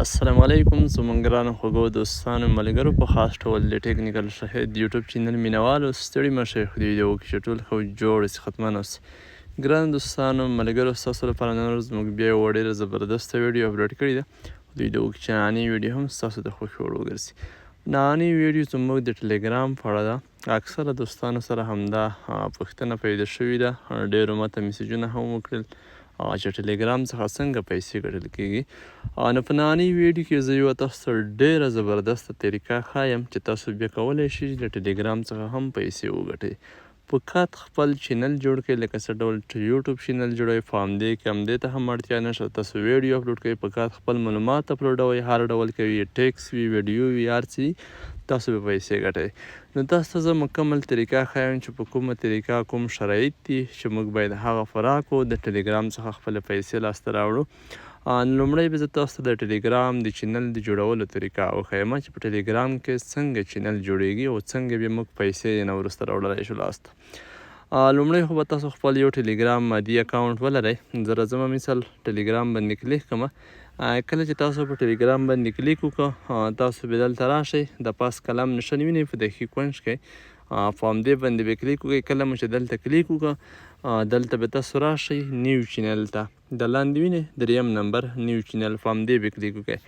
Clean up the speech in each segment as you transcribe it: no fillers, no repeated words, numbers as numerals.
السلام علیکم زموږ ګرانو خوږو دوستانو ملګرو په خاص ډول د ټیکنیکل شهید یوټیوب چینل مینوالو ستړي مه شئ خو د ویډیو کې چې ټول ښه جوړ اوسي ختمن اوسي ګرانو دوستانو ملګرو ستاسو لپاره نن ورځ موږ بیا یوه ډېره زبردسته ویډیو اپلوډ کړې ده د ویډیو کې چې نننۍ ویډیو هم ستاسو د خوښې وړ وګرځي نننۍ ویډیو زموږ د ټلیګرام په اړه ده اکثره دوستانو سره همدا پوښتنه پیدا شوې ده ډېرو ماته میسیجونه هم وکړل چې ټلیګرام څخه څنګه پیسې ګټل کیږي نو په نننۍ ویډیو کې زه یوه تاسو ته ډېره زبردسته طریقه ښایم چې تاسو بیا کولی شئ د ټلیګرام څخه هم پیسې وګټئ فقط خپل چینل جوړ کړئ لکه څه ډول یوټیوب چینل جوړوئ په همدې کې همدې ته هم اړتیا نشته تاسو ویډیو اپلوډ کوئ فقط خپل معلومات اپلوډوئ هر ډول کوي ټیکس وي ویډیو وي هر څه تاسو به پیسې ګټئ نو تاسو ته زه مکمل طریقه ښایم چې په کومه طریقه کوم شرایط دي چې موږ باید هغه فرا کړو د ټلیګرام څخه خپلې پیسې لاسته راوړو لومړی به زه تاسو ته د ټلیګرام د چینل د جوړولو طریقه وښیم چې په ټلیګرام کې څنګه چینل جوړیږي او څنګه به موږ پیسې نه وروسته راوړلی شو لاسته لومړی خو به تاسو خپل یو ټلیګرام مادي اکاونټ ولرئ زه راځم مثال ټلیګرام باندې کلیک کړم کله چې تاسو په ټلیګرام باندې کلیک وکړه تاسو به دلته راشئ د پاس قلم نښان وینئ په دقیق کونج کې په همدې باندې به کلیک وکړئ کله مو چې دلته کلیک وکړه دلته به تاسو راشئ نیو چینل ته د لاندې وینئ دریم نمبر نیو چینل په همدې به کلیک وکړئ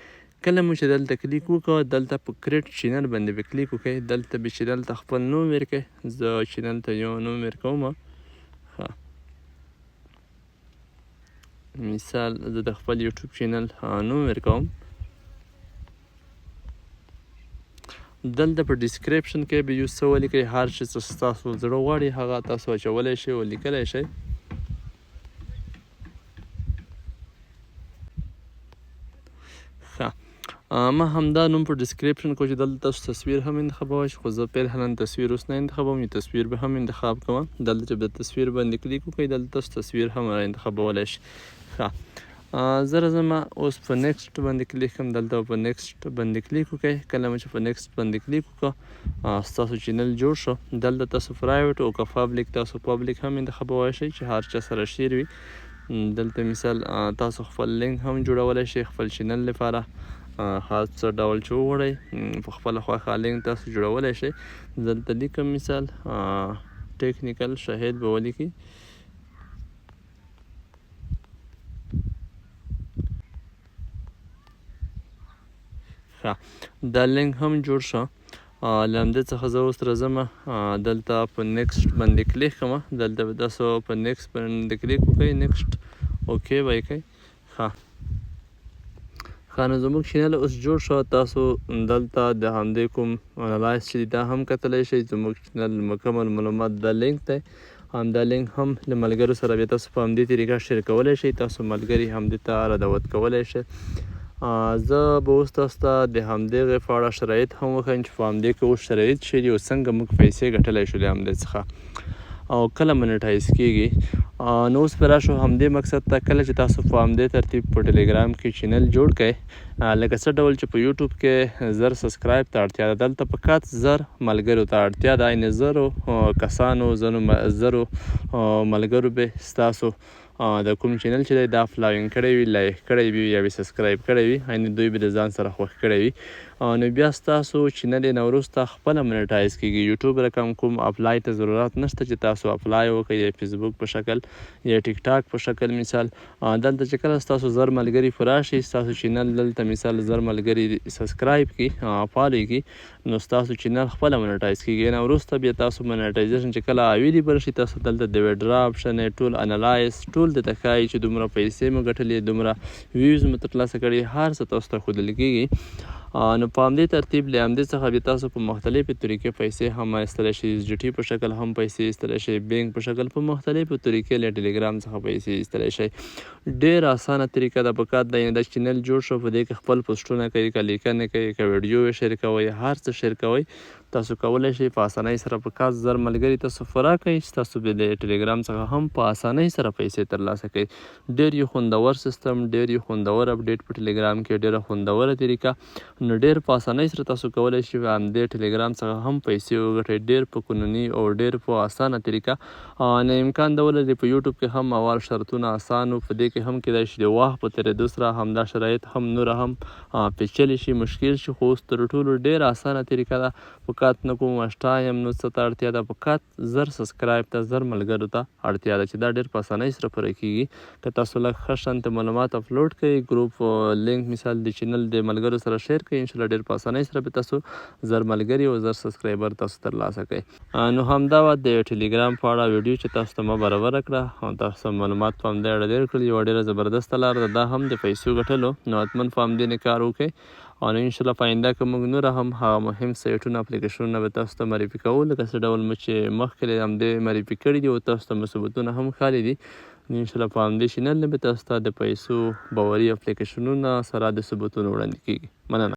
کله مو چې دلته کلیک وکړه دلته په کریټ چینل باندې به کلیک وکړئ دلته به چې دلته خپل نوم ورکړئ زه چینل ته یو نوم ورکوم مثال زه د خپل یوټیوب چینل نوم ورکوم دلته په ډسکریپشن کې به یو څه ولیکئ هر شي چې ستاسو زړه غواړي هغه تاسو اچولی شئ او لیکلی شئ ما همدا نوم په ډسکریپشن کې چې دلته تاسو تصویر هم انتخابولی شئ خو زه فعلا تصویر اوس نه انتخابوم یو تصویر به هم انتخاب کوم دلته چې د تصویر باندې کلیک وکړئ دلته تاسو تصویر هم انتخابولی شئ زه راځم اوس په نیکسټ باندې کلیک کوم دلته په نیکسټ باندې کلیک وکړئ کله مو چې په نیکسټ باندې کلیک وکړه ستاسو چینل جوړ شو دلته تاسو پرایویټ او که پبلیک تاسو پبلیک هم انتخابولی شئ چې هر چا سره شیر وي دلته مثال تاسو خپل لینک هم جوړولی شئ خپل چینل لپاره هر څه ډول چې وغواړئ په خپله خوښه لینک تاسو جوړولی شئ دلته لیکم مثال ټیکنیکل شهید به ولیکئ دا لینک هم جوړ شو له همدې څخه زه اوس راځم دلته په نیکسټ باندې کلیک کوم دلته به تاسو په نیکسټ باندې کلیک وکړئ نیکسټ اوکې به یې کوئ نو زموږ چینل اوس جوړ شو تاسو دلته د همدې کوم انالایز چې دا هم کتلی شئ زموږ چینل مکمل معلومات دا لینک دی همدا لینک هم له ملګرو سره بیا تاسو په همدې طریقه شیر کولی شئ تاسو ملګري همدې ته رادعوت کولی شئ زه به اوس تاسو ته د همدغې په اړه شرایط هم وښیم چې په همدې کې اوس شرایط شوي دي او څنګه موږ پیسې ګټلی شو له همدې څخه او کله منیټایز کیږي نو اوس به راشو همدې مقصد ته کله چې تاسو په همدې ترتیب په ټلیګرام کې چینل جوړ کړئ لکه څه ډول چې په یوټیوب کې 1000 سبسکرایب ته اړتیا ده دلته فقط 1000 ملګرو ته اړتیا ده یعنې 1000 کسانو 1000 ملګرو به ستاسو د کوم چینل چې دی دا فلاوینګ کړی وي لایک کړی وي یا سبسکرایب کړی وي یعنې دوی به د ځان سره خوښ کړی وي نو بیا ستاسو چینل یې نه وروسته خپله منیټایز کیږي یوټیوب رقم کوم اپلای ته ضرورت نشته چې تاسو اپلای وکړئ یا فیسبوک په شکل یا ټیک ټاک په شکل مثال دلته چې کله ستاسو 1000 ملګري پوره شي ستاسو چینل دلته مثال 1000 ملګري سبسکرایب کړي فالو کړي نو ستاسو چینل خپله منیټایز کیږي نه وروسته بیا تاسو منیټایزیشن چې کله اویلیبل شي تاسو دلته د ویډرا آپشن ټول انالایز ټول درته ښایي چې دومره پیسې مو ګټلې دومره ویوز مو ترلاسه کړي هر څه تاسو ته ښودل کیږي نو په همدې ترتیب له همدې څخه بیا تاسو په مختلفې طریقې پیسې هم ایستلی شئ اس جي ټي په شکل هم پیسې ایستلی شئ بینک په شکل په مختلفو طریقې له ټلیګرام څخه پیسې ایستلی شئ ډېره اسانه طریقه ده په کار ده یعنې دا چینل جوړ شو په دې کې خپل پوسټونه کوئ که لیکنې کوئ که ویډیو یې شیر کوئ هر څه شیر کوئ تاسو کولی شئ په اسانۍ سره په کال 1000 ملګري تاسو فرا کړئ چې تاسو د ټلیګرام څخه هم په اسانۍ سره پیسې ترلاسه کړئ. ډېر یو خوندور سیستم، ډېر یو خوندور اپډیټ په ټلیګرام کې، ډېره خوندوره طریقه. نو ډېر په اسانۍ سره تاسو کولی شئ په همدې ټلیګرام څخه هم پیسې وګټئ، ډېر په قانوني او ډېر په اسانه طریقه. نه امکان د ولري په یوټیوب کې هم اول شرطونه اسان و، په دې کې هم کیدای شي د وخت په تېرېدو سره همدا شرایط هم نوره هم پیچلي شي، مشکل شي، خو اوس تر ټولو ډېره اسانه طریقه ده. په کات نه کوم اشتا یم نو څه ته اړتیا ده، په کات 1000 سبسکرایب ته 1000 ملګرو ته اړتیا ده چې دا ډېر په اسانۍ سره پوره کېږي. که تاسو لږ ښه شانته معلومات اپلوډ کړئ، ګروپ لینک مثال د چینل د ملګرو سره شیر کړئ، انشاءالله ډېر په اسانۍ سره به تاسو 1000 ملګري او 1000 سبسکرایبر تاسو ترلاسه کړئ. نو همدا وه د ټلیګرام په اړه ویډیو چې تاسو ته ما برابره کړه او تاسو معلومات په همدې اړه ډېر کړل. یوه ډېره زبردسته لار ده دا هم د پیسو ګټلو. نو حتما په همدې نه کار وکړئ او نو انشاءالله په آینده که موږ نوره هم هغه مهم سایټونه اپلیکیشنونه به تاسو ته معرفي کوو، لکه څه ډول مو چې مخکې همدې معرفي کړي دي او تاسو ته مو ثبوتونه هم ښکاري دي. نو انشاءالله په همدې چینل نه به تاسو ته د پیسو باوري اپلیکیشنونه سره د ثبوتونو وړاندې کېږي. مننه.